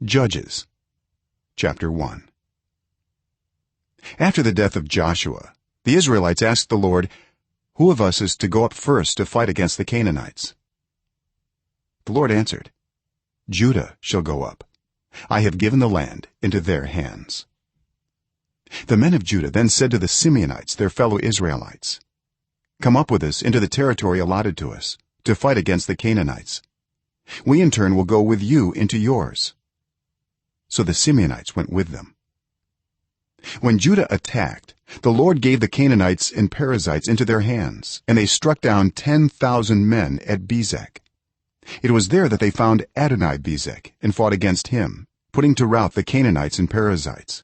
Judges chapter 1. After the death of Joshua, the Israelites asked the Lord, "Who of us is to go up first to fight against the Canaanites?" The Lord answered, "Judah shall go up. I have given the land into their hands." The men of Judah then said to the Simeonites, their fellow Israelites, "Come up with us into the territory allotted to us to fight against the Canaanites. We in turn will go with you into yours." So the Simeonites went with them. When Judah attacked, the Lord gave the Canaanites and Perizzites into their hands, and they struck down 10,000 men at Bezek. It was there that they found Adoni-Bezek and fought against him, putting to rout the Canaanites and Perizzites.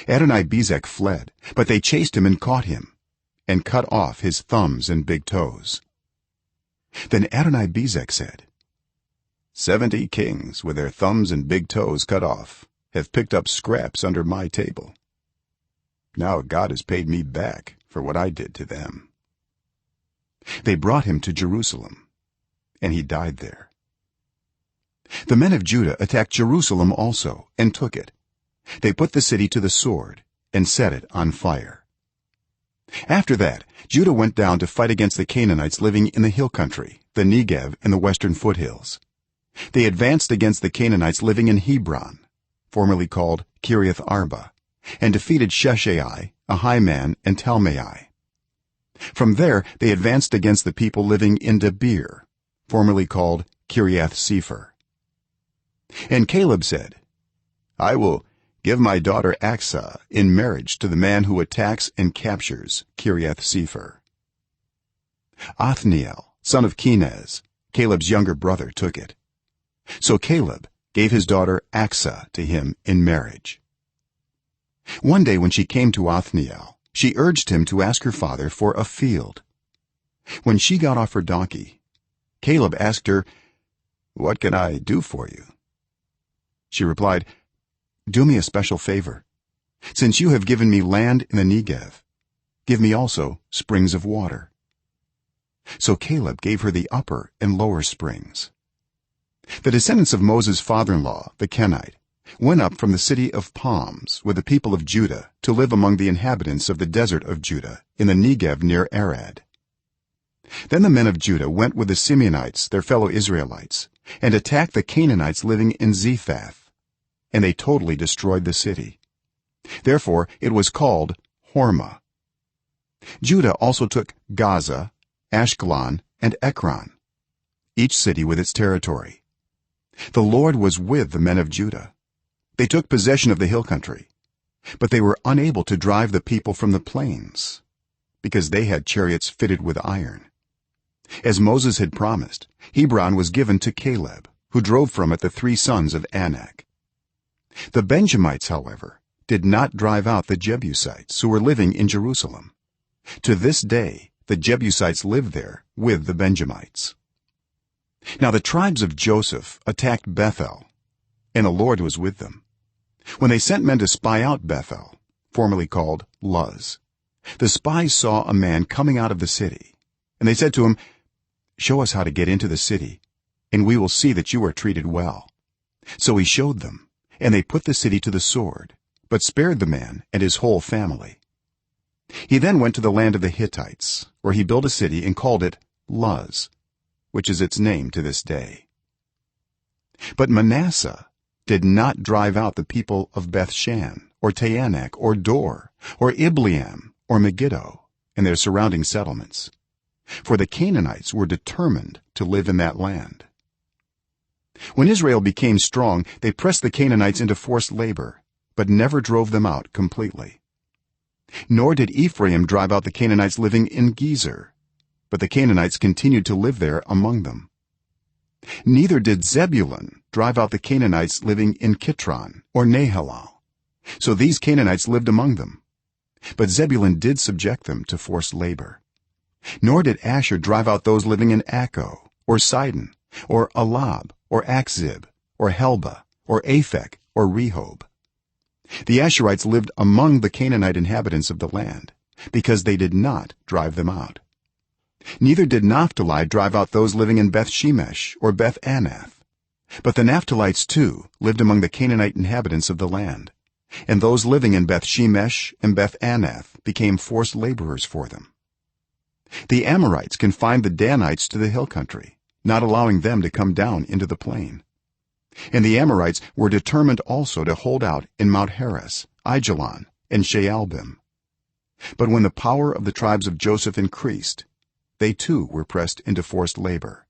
Adoni-Bezek fled, but they chased him and caught him and cut off his thumbs and big toes. Then Adoni-Bezek said, 70 kings with their thumbs and big toes cut off have picked up scraps under my table. Now God has paid me back for what I did to them." They brought him to Jerusalem, and he died there. The men of Judah attacked Jerusalem also and took it. They put the city to the sword and set it on fire. After that, Judah went down to fight against the Canaanites living in the hill country, the Negev and the western foothills. They advanced against the Canaanites living in Hebron, formerly called Kiriath Arba, and defeated Sheshai, Ahiman, and Talmai. From there they advanced against the people living in Debir, formerly called Kiriath Sepher. And Caleb said, "I will give my daughter Aksah in marriage to the man who attacks and captures Kiriath Sepher." Othniel, son of Kenaz, Caleb's younger brother, took it. So Caleb gave his daughter Aksah to him in marriage. One day when she came to Othniel, she urged him to ask her father for a field. When she got off her donkey, Caleb asked her, "What can I do for you?" She replied, "Do me a special favor. Since you have given me land in the Negev, give me also springs of water." So Caleb gave her the upper and lower springs. The descendants of Moses' father-in-law, the Kenite, went up from the city of palms with the people of Judah to live among the inhabitants of the desert of Judah in the Negev near Arad. Then the men of Judah went with the Simeonites, their fellow Israelites, and attacked the Canaanites living in Zephath, and they totally destroyed the city. Therefore it was called Hormah. Judah also took Gaza, Ashkelon, and Ekron, each city with its territory. The Lord was with the men of Judah. They took possession of the hill country, but they were unable to drive the people from the plains, because they had chariots fitted with iron. As Moses had promised, Hebron was given to Caleb, who drove from it the 3 sons of Anak. The Benjamites, however, did not drive out the Jebusites who were living in Jerusalem. To this day the Jebusites live there with the Benjamites. Now the tribes of Joseph attacked Bethel, and the Lord was with them. When they sent men to spy out Bethel, formerly called Luz, the spies saw a man coming out of the city, and they said to him, "Show us how to get into the city, and we will see that you are treated well." So he showed them, and they put the city to the sword, but spared the man and his whole family. He then went to the land of the Hittites, where he built a city and called it Luz, which is its name to this day. But Manasseh did not drive out the people of Bethshan or Taanach or Dor or Ibleam or Megiddo and their surrounding settlements, for the Canaanites were determined to live in that land. When Israel became strong, they pressed the Canaanites into forced labor, but never drove them out completely. Nor did Ephraim drive out the Canaanites living in Gezer, but the Canaanites continued to live there among them. Neither did Zebulun drive out the Canaanites living in Kitron or Nahalal, so these Canaanites lived among them, but Zebulun did subject them to forced labor. Nor did Asher drive out those living in Akko or Sidon or Alab or Akzib or Helba or Aphek or Rehob. The Asherites lived among the Canaanite inhabitants of the land, because they did not drive them out. Neither did Naphtali drive out those living in Beth Shemesh or Beth Anath, but the Naphtalites too lived among the Canaanite inhabitants of the land, and those living in Beth Shemesh and Beth Anath became forced laborers for them. The Amorites confined the Danites to the hill country, not allowing them to come down into the plain. And the Amorites were determined also to hold out in Mount Heres, Aijalon, and Shaalbim. But when the power of the tribes of Joseph increased, they too were pressed into forced labor.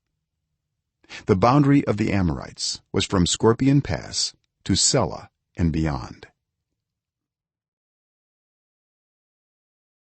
The boundary of the Amorites was from Scorpion Pass to Selah and beyond.